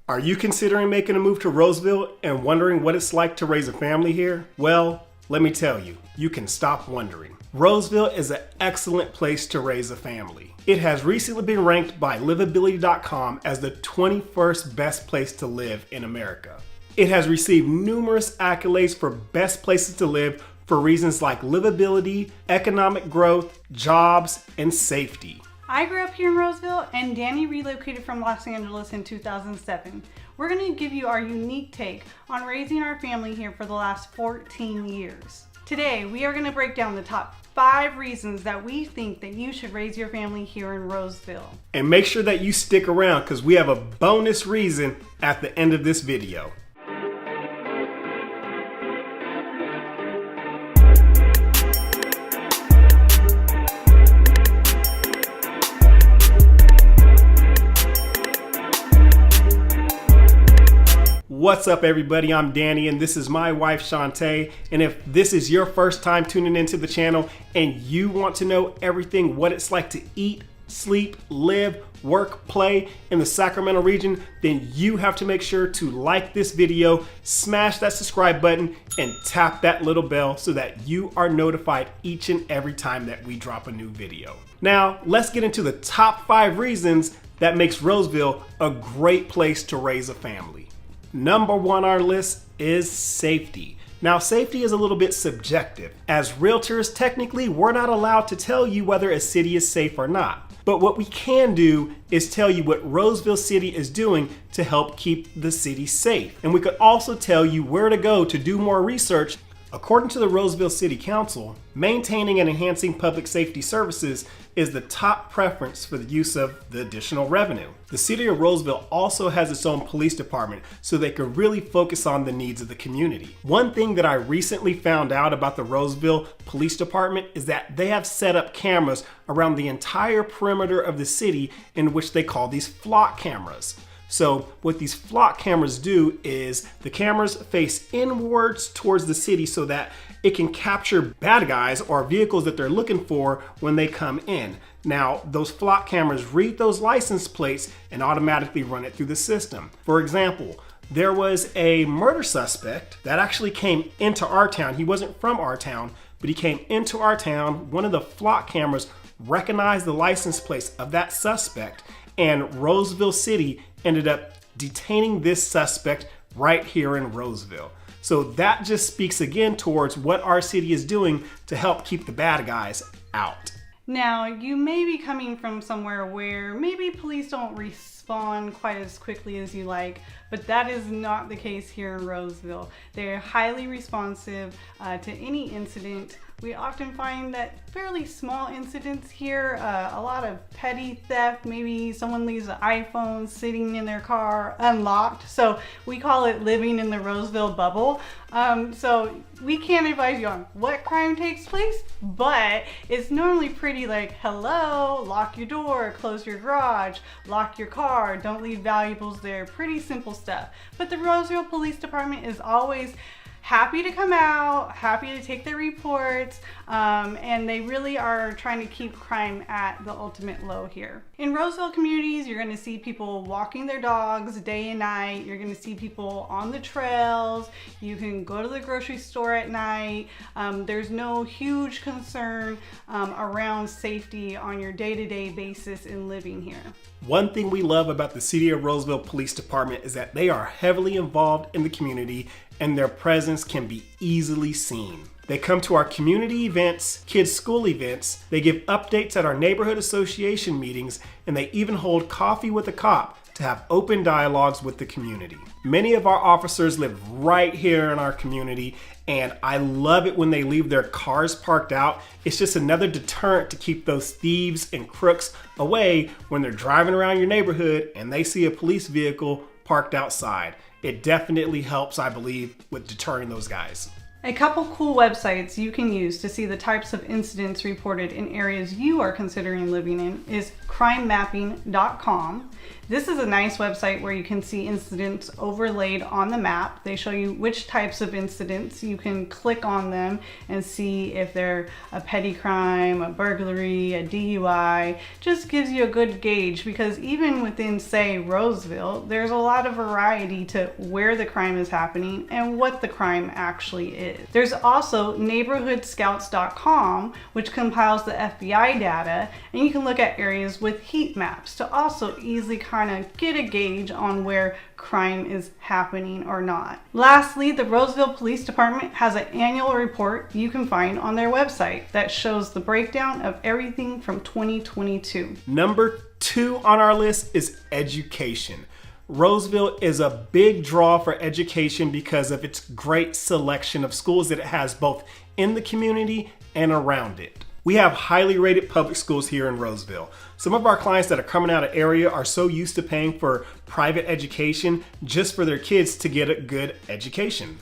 Are you considering making a move to Roseville and wondering what it's like to raise a family here? Well, let me tell you, you can stop wondering. Roseville is an excellent place to raise a family. It has recently been ranked by livability.com as the 21st best place to live in America. It has received numerous accolades for best places to live for reasons like livability, economic growth, jobs, and safety. I grew up here in Roseville, and Danny relocated from Los Angeles in 2007. We're going to give you our unique take on raising our family here for the last 14 years. Today, we are going to break down the top 5 reasons that we think that you should raise your family here in Roseville. And make sure that you stick around because we have a bonus reason at the end of this video. What's up everybody, I'm Danny and this is my wife Shauntae, and if this is your first time tuning into the channel and you want to know everything what it's like to eat, sleep, live, work, play in the Sacramento region, then you have to make sure to like this video, smash that subscribe button, and tap that little bell so that you are notified each and every time that we drop a new video. Now, let's get into the top 5 reasons that makes Roseville a great place to raise a family. Number 1 on our list is safety. Now, safety is a little bit subjective. As realtors, technically, we're not allowed to tell you whether a city is safe or not. But what we can do is tell you what Roseville City is doing to help keep the city safe. And we could also tell you where to go to do more research. According to the Roseville City Council, maintaining and enhancing public safety services is the top preference for the use of the additional revenue. The city of Roseville also has its own police department so they can really focus on the needs of the community. One thing that I recently found out about the Roseville Police Department is that they have set up cameras around the entire perimeter of the city in which they call these flock cameras. So what these flock cameras do is the cameras face inwards towards the city so that it can capture bad guys or vehicles that they're looking for when they come in. Now, those flock cameras read those license plates and automatically run it through the system. For example, there was a murder suspect that actually came into our town. He wasn't from our town, but he came into our town. One of the flock cameras recognized the license plates of that suspect, and Roseville City ended up detaining this suspect right here in Roseville. So that just speaks again towards what our city is doing to help keep the bad guys out. Now, you may be coming from somewhere where maybe police don't respond quite as quickly as you like, but that is not the case here in Roseville. They're highly responsive to any incident. We often find that fairly small incidents here, a lot of petty theft, maybe someone leaves an iPhone sitting in their car unlocked. So we call it living in the Roseville bubble. So we can't advise you on what crime takes place, but it's normally pretty like, hello, lock your door, close your garage, lock your car, don't leave valuables there, pretty simple stuff. But the Roseville Police Department is always happy to come out, happy to take their reports, and they really are trying to keep crime at the ultimate low here. In Roseville communities, you're gonna see people walking their dogs day and night. You're gonna see people on the trails. You can go to the grocery store at night. There's no huge concern around safety on your day-to-day basis in living here. One thing we love about the City of Roseville Police Department is that they are heavily involved in the community and their presence can be easily seen. They come to our community events, kids' school events, they give updates at our neighborhood association meetings, and they even hold coffee with a cop to have open dialogues with the community. Many of our officers live right here in our community, and I love it when they leave their cars parked out. It's just another deterrent to keep those thieves and crooks away when they're driving around your neighborhood and they see a police vehicle parked outside. It definitely helps, I believe, with deterring those guys. A couple cool websites you can use to see the types of incidents reported in areas you are considering living in is crimemapping.com. This is a nice website where you can see incidents overlaid on the map. They show you which types of incidents. You can click on them and see if they're a petty crime, a burglary, a DUI. Just gives you a good gauge, because even within, say, Roseville, there's a lot of variety to where the crime is happening and what the crime actually is. There's also neighborhoodscouts.com, which compiles the FBI data, and you can look at areas with heat maps to also easily kind of get a gauge on where crime is happening or not. Lastly, the Roseville Police Department has an annual report you can find on their website that shows the breakdown of everything from 2022. Number 2 on our list is education. Roseville is a big draw for education because of its great selection of schools that it has both in the community and around it. We have highly rated public schools here in Roseville. Some of our clients that are coming out of area are so used to paying for private education just for their kids to get a good education.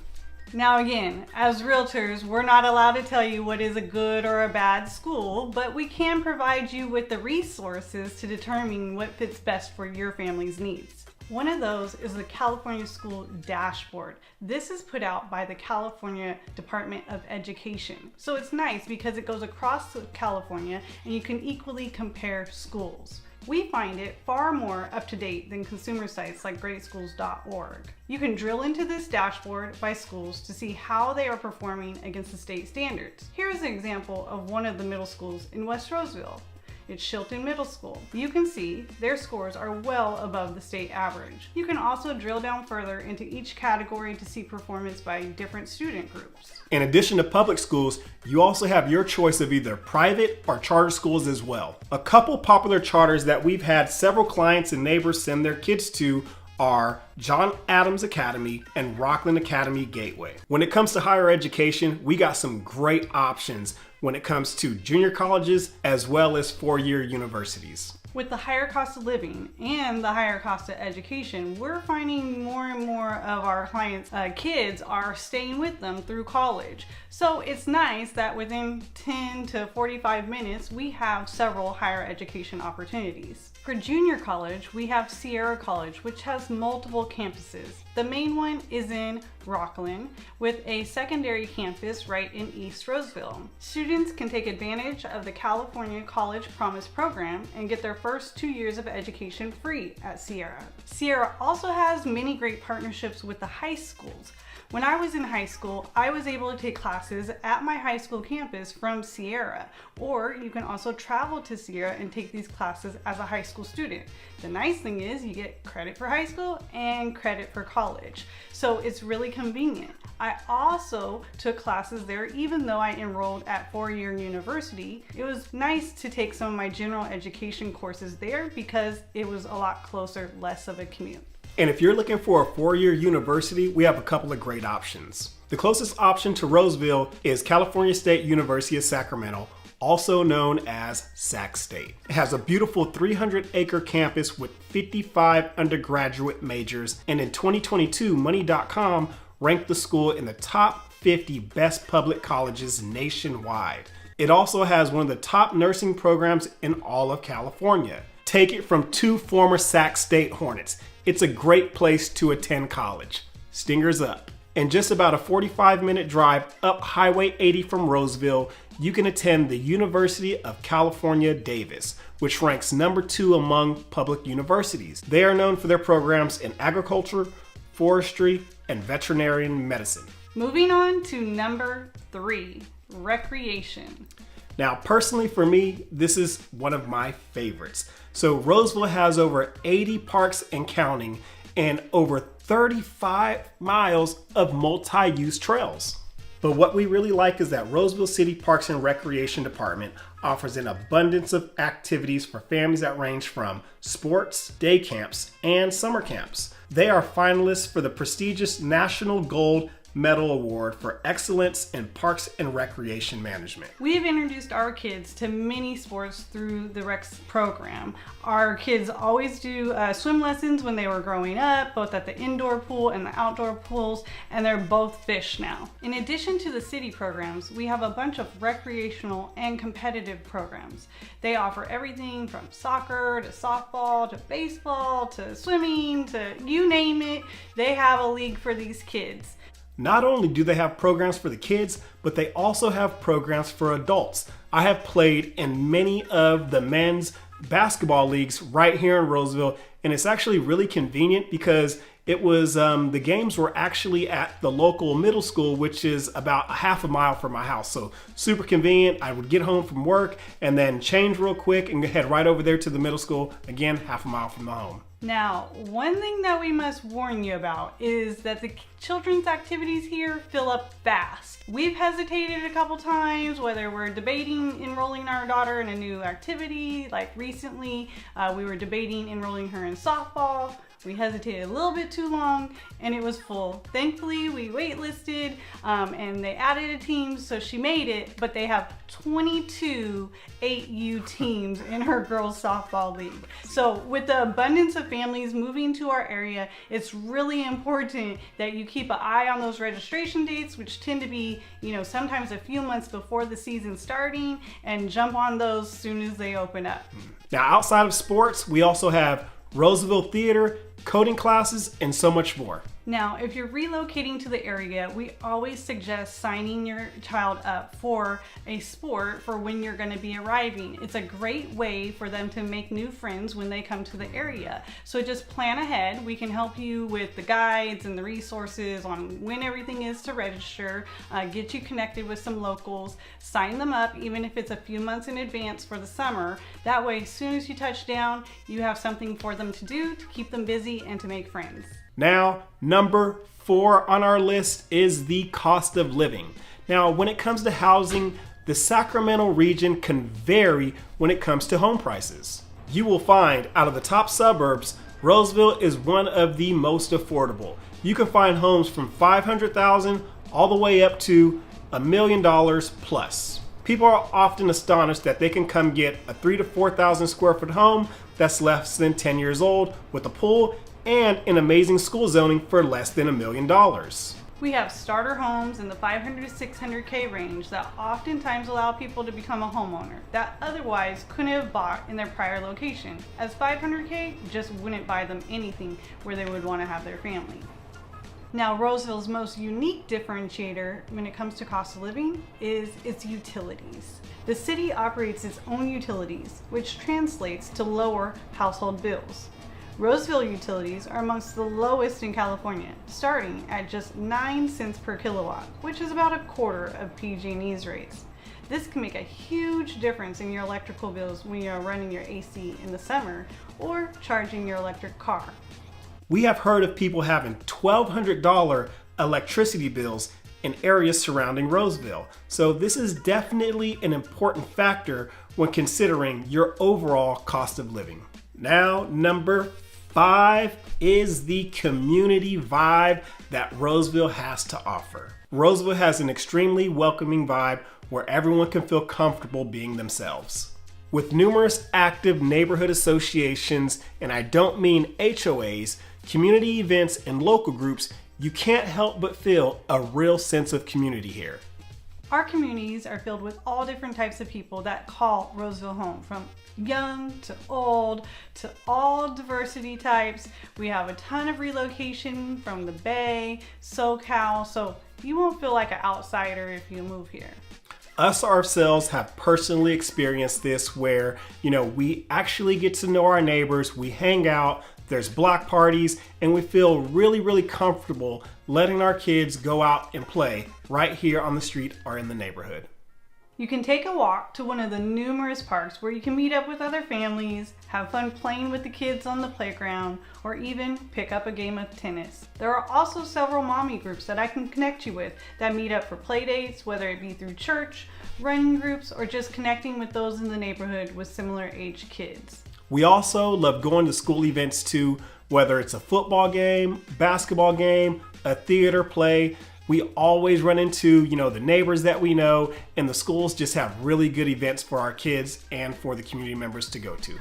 Now again, as realtors, we're not allowed to tell you what is a good or a bad school, but we can provide you with the resources to determine what fits best for your family's needs. One of those is the California School Dashboard. This is put out by the California Department of Education. So it's nice because it goes across California and you can equally compare schools. We find it far more up to date than consumer sites like greatschools.org. You can drill into this dashboard by schools to see how they are performing against the state standards. Here's an example of one of the middle schools in West Roseville. It's Shauntae Middle School. You can see their scores are well above the state average. You can also drill down further into each category to see performance by different student groups. In addition to public schools, you also have your choice of either private or charter schools as well. A couple popular charters that we've had several clients and neighbors send their kids to are John Adams Academy and Rockland Academy Gateway. When it comes to higher education, we got some great options when it comes to junior colleges as well as four-year universities. With the higher cost of living and the higher cost of education, we're finding more and more of our clients' kids are staying with them through college. So it's nice that within 10 to 45 minutes, we have several higher education opportunities. For junior college, we have Sierra College, which has multiple campuses. The main one is in Rockland, with a secondary campus right in East Roseville. Students can take advantage of the California College Promise program and get their first 2 years of education free at Sierra. Sierra also has many great partnerships with the high schools. When I was in high school, I was able to take classes at my high school campus from Sierra, or you can also travel to Sierra and take these classes as a high school student. The nice thing is you get credit for high school and credit for college, so it's really convenient. I also took classes there even though I enrolled at four-year university. It was nice to take some of my general education courses there because it was a lot closer, less of a commute. And if you're looking for a four-year university, we have a couple of great options. The closest option to Roseville is California State University of Sacramento, also known as Sac State. It has a beautiful 300-acre campus with 55 undergraduate majors, and in 2022, Money.com ranked the school in the top 50 best public colleges nationwide. It also has one of the top nursing programs in all of California. Take it from two former Sac State Hornets. It's a great place to attend college. Stingers up. In just about a 45-minute drive up Highway 80 from Roseville, you can attend the University of California, Davis, which ranks number 2 among public universities. They are known for their programs in agriculture, forestry, and veterinarian medicine. Moving on to number 3, recreation. Now, personally for me, this is one of my favorites. So Roseville has over 80 parks and counting, and over 35 miles of multi-use trails. But what we really like is that Roseville City Parks and Recreation Department offers an abundance of activities for families that range from sports, day camps, and summer camps. They are finalists for the prestigious National Gold Medal Award for excellence in parks and recreation management. We've introduced our kids to many sports through the Rex program. Our kids always do swim lessons when they were growing up, both at the indoor pool and the outdoor pools, and they're both fish now. In addition to the city programs, we have a bunch of recreational and competitive programs. They offer everything from soccer to softball to baseball to swimming to you name it. They have a league for these kids. Not only do they have programs for the kids, but they also have programs for adults. I have played in many of the men's basketball leagues right here in Roseville, and it's actually really convenient because it was the games were actually at the local middle school, which is about a half a mile from my house. So super convenient. I would get home from work and then change real quick and head right over there to the middle school, again half a mile from the home. Now, one thing that we must warn you about is that the children's activities here fill up fast. We've hesitated a couple times whether we're debating enrolling our daughter in a new activity. Like recently, we were debating enrolling her in softball. We hesitated a little bit too long and it was full. Thankfully, we waitlisted and they added a team, so she made it, but they have 22 8U teams in her girls softball league. So with the abundance of families moving to our area, it's really important that you keep an eye on those registration dates, which tend to be, sometimes a few months before the season starting, and jump on those as soon as they open up. Now, outside of sports, we also have Roseville Theater, coding classes, and so much more. Now, if you're relocating to the area, we always suggest signing your child up for a sport for when you're going to be arriving. It's a great way for them to make new friends when they come to the area. So just plan ahead. We can help you with the guides and the resources on when everything is to register, get you connected with some locals, sign them up even if it's a few months in advance for the summer. That way, as soon as you touch down, you have something for them to do to keep them busy and to make friends. Now, number 4 on our list is the cost of living. Now, when it comes to housing, the Sacramento region can vary when it comes to home prices. You will find out of the top suburbs, Roseville is one of the most affordable. You can find homes from $500,000 all the way up to $1 million plus. People are often astonished that they can come get a 3,000 to 4,000 square foot home that's less than 10 years old with a pool and an amazing school zoning for less than $1 million. We have starter homes in the 500 to 600K range that oftentimes allow people to become a homeowner that otherwise couldn't have bought in their prior location, as 500K just wouldn't buy them anything where they would want to have their family. Now, Roseville's most unique differentiator when it comes to cost of living is its utilities. The city operates its own utilities, which translates to lower household bills. Roseville utilities are amongst the lowest in California, starting at just 9 cents per kilowatt, which is about a quarter of PG&E's rates. This can make a huge difference in your electrical bills when you're running your AC in the summer or charging your electric car. We have heard of people having $1,200 electricity bills in areas surrounding Roseville, so this is definitely an important factor when considering your overall cost of living. Now, number 5 is the community vibe that Roseville has to offer. Roseville has an extremely welcoming vibe where everyone can feel comfortable being themselves. With numerous active neighborhood associations, and I don't mean HOAs, community events, and local groups, you can't help but feel a real sense of community here. Our communities are filled with all different types of people that call Roseville home, from young to old to all diversity types. We have a ton of relocation from the Bay, SoCal, so you won't feel like an outsider if you move here. Us ourselves have personally experienced this where, we actually get to know our neighbors, we hang out, there's block parties, and we feel really, really comfortable letting our kids go out and play right here on the street or in the neighborhood. You can take a walk to one of the numerous parks where you can meet up with other families, have fun playing with the kids on the playground, or even pick up a game of tennis. There are also several mommy groups that I can connect you with that meet up for play dates, whether it be through church, running groups, or just connecting with those in the neighborhood with similar age kids. We also love going to school events too, whether it's a football game, basketball game, a theater play. We always run into, the neighbors that we know, and the schools just have really good events for our kids and for the community members to go to.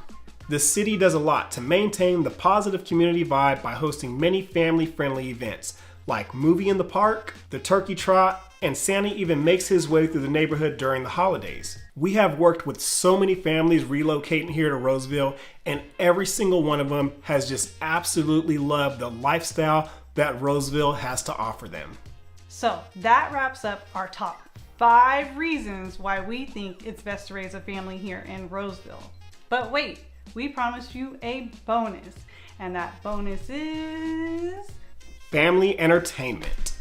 The city does a lot to maintain the positive community vibe by hosting many family-friendly events, like Movie in the Park, the Turkey Trot, and Santa even makes his way through the neighborhood during the holidays. We have worked with so many families relocating here to Roseville, and every single one of them has just absolutely loved the lifestyle that Roseville has to offer them. So that wraps up our top 5 reasons why we think it's best to raise a family here in Roseville. But wait, we promised you a bonus, and that bonus is family entertainment.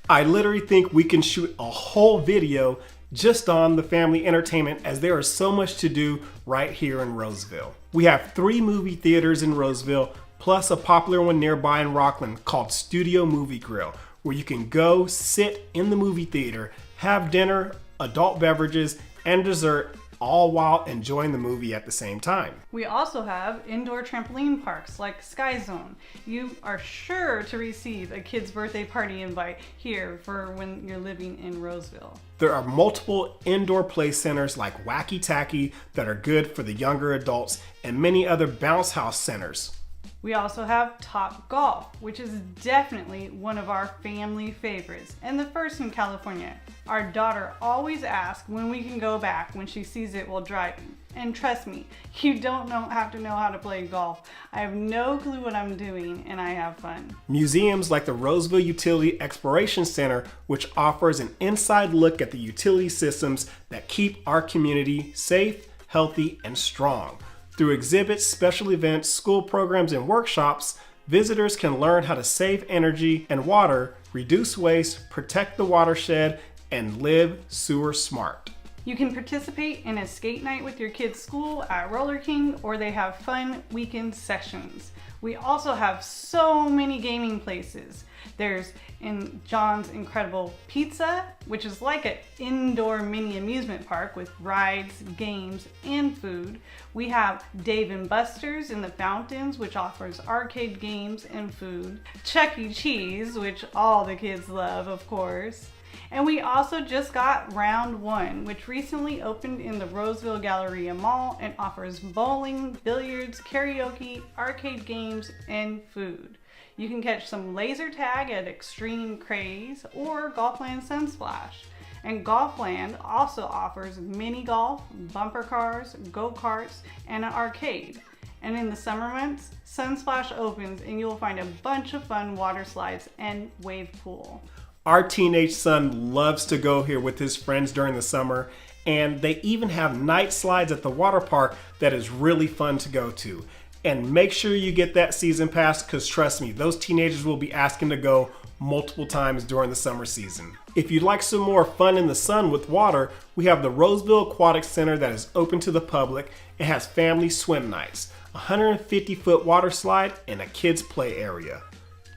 I literally think we can shoot a whole video just on the family entertainment, as there is so much to do right here in Roseville. We have 3 movie theaters in Roseville, plus a popular one nearby in Rockland called Studio Movie Grill, where you can go sit in the movie theater, have dinner, adult beverages, and dessert, all while enjoying the movie at the same time. We also have indoor trampoline parks like Sky Zone. You are sure to receive a kid's birthday party invite here for when you're living in Roseville. There are multiple indoor play centers like Wacky Tacky that are good for the younger adults, and many other bounce house centers. We also have Top Golf, which is definitely one of our family favorites, and the first in California. Our daughter always asks when we can go back when she sees it while driving. And trust me, you don't have to know how to play golf. I have no clue what I'm doing, and I have fun. Museums like the Roseville Utility Exploration Center, which offers an inside look at the utility systems that keep our community safe, healthy, and strong. Through exhibits, special events, school programs, and workshops, visitors can learn how to save energy and water, reduce waste, protect the watershed, and live sewer smart. You can participate in a skate night with your kids' school at Roller King, or they have fun weekend sessions. We also have so many gaming places. There's in John's Incredible Pizza, which is like an indoor mini amusement park with rides, games, and food. We have Dave & Buster's in the Fountains, which offers arcade games and food. Chuck E. Cheese, which all the kids love, of course. And we also just got Round 1, which recently opened in the Roseville Galleria Mall and offers bowling, billiards, karaoke, arcade games, and food. You can catch some laser tag at Extreme Craze or Golfland Sunsplash. And Golfland also offers mini golf, bumper cars, go-karts, and an arcade. And in the summer months, Sunsplash opens and you'll find a bunch of fun water slides and wave pool. Our teenage son loves to go here with his friends during the summer, and they even have night slides at the water park that is really fun to go to. And make sure you get that season pass, because trust me, those teenagers will be asking to go multiple times during the summer season. If you'd like some more fun in the sun with water, we have the Roseville Aquatic Center that is open to the public. It has family swim nights, a 150-foot water slide, and a kids play area.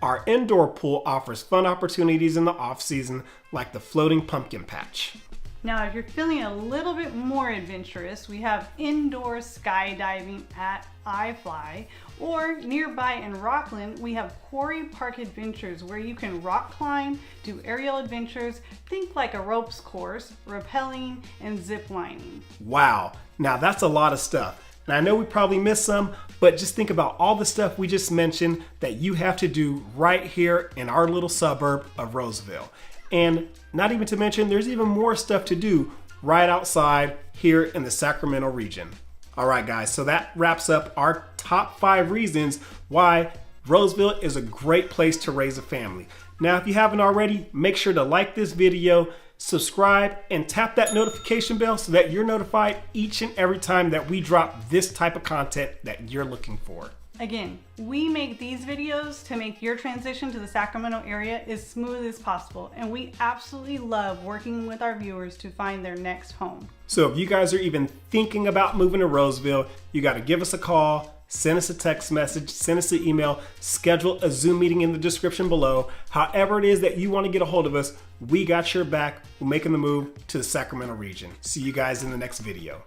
Our indoor pool offers fun opportunities in the off-season, like the floating pumpkin patch. Now, if you're feeling a little bit more adventurous, we have indoor skydiving at iFly, or nearby in Rockland, we have Quarry Park Adventures, where you can rock climb, do aerial adventures, think like a ropes course, rappelling, and zip lining. Wow, now that's a lot of stuff. And I know we probably missed some, but just think about all the stuff we just mentioned that you have to do right here in our little suburb of Roseville. And not even to mention, there's even more stuff to do right outside here in the Sacramento region. All right, guys, so that wraps up our top 5 reasons why Roseville is a great place to raise a family. Now, if you haven't already, make sure to like this video, subscribe, and tap that notification bell so that you're notified each and every time that we drop this type of content that you're looking for. Again, we make these videos to make your transition to the Sacramento area as smooth as possible, and we absolutely love working with our viewers to find their next home. So if you guys are even thinking about moving to Roseville, you got to give us a call, send us a text message, send us an email, schedule a Zoom meeting in the description below. However it is that you want to get a hold of us, we got your back. We're making the move to the Sacramento region. See you guys in the next video.